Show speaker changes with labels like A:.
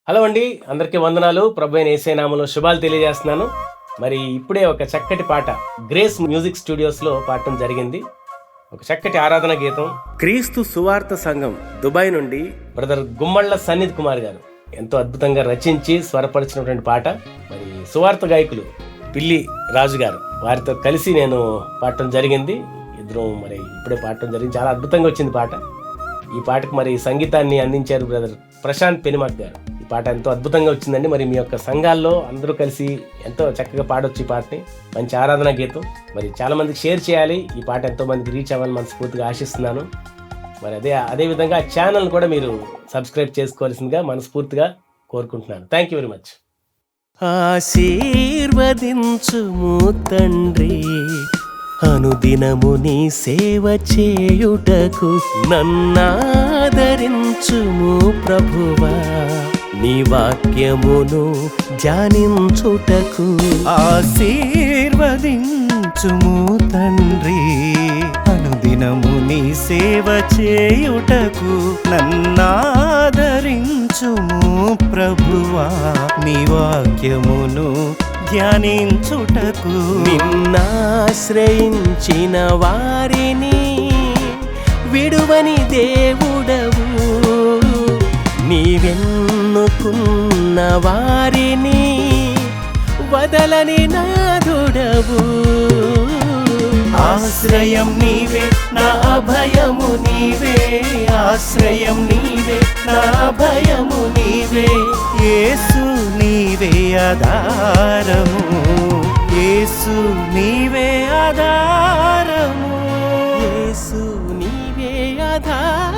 A: Hello అండి, అందరికీ వందనాలు. ప్రభు అయిన యేసయ్య నామములో శుభాలు తెలియజేస్తున్నాను. మరి ఇప్పుడే ఒక చక్కటి పాట గ్రేస్ మ్యూజిక్ స్టూడియోస్లో పాడటం జరిగింది. ఒక చక్కటి ఆరాధన గీతం. క్రీస్తు సువార్త సంఘం దుబాయ్ నుండి బ్రదర్ గుమ్మళ్ళ సన్నిధ్ కుమార్ గారు ఎంతో అద్భుతంగా రచించి స్వరపరిచినటువంటి పాట. మరి సువార్త గాయకులు పిల్లి రాజు గారు వారితో కలిసి నేను పాడటం జరిగింది. ఇద్దరు మరి ఇప్పుడే పాడటం జరిగింది. చాలా అద్భుతంగా వచ్చింది పాట. ఈ పాటకు మరి సంగీతాన్ని అందించారు బ్రదర్ ప్రశాంత్ పెనుమాక్ గారు. ఈ పాట ఎంతో అద్భుతంగా వచ్చిందండి. మరి మీ యొక్క సంఘాల్లో అందరూ కలిసి ఎంతో చక్కగా పాడొచ్చు ఈ పాటని. మంచి ఆరాధన గీతం. మరి చాలా మందికి షేర్ చేయాలి. ఈ పాట ఎంతో మందికి రీచ్ అవ్వాలని మనస్ఫూర్తిగా ఆశిస్తున్నాను. మరి అదే విధంగా ఛానల్ కూడా మీరు సబ్స్క్రైబ్ చేసుకోవాల్సిందిగా మనస్ఫూర్తిగా కోరుకుంటున్నాను. Thank you very much. ఆశీర్వదించుము తండ్రి, అనుదినము నీ సేవ చేయుటకు నన్నాదరించుము ప్రభువా, నీ వాక్యమును ధ్యానించుటకు.
B: ఆశీర్వదించుము తండ్రి, అనుదినము నీ సేవ చేయుటకు నన్నాదరించుము ప్రభువా, నీ వాక్యమును ధ్యానించుటకు.
A: నిన్నాశ్రయించిన వారిని విడువని దేవుడవు, నీవెన్నుకున్న వారిని వదలని నాదుడవు.
B: ఆశ్రయం నీవే, నా అభయము నీవే, ఆశ్రయం నీవే, నా అభయము నీవే. యేసు నీవే ఆధారము, యేసు నీవే ఆధారము,
A: యేసు నీవే ఆధారము.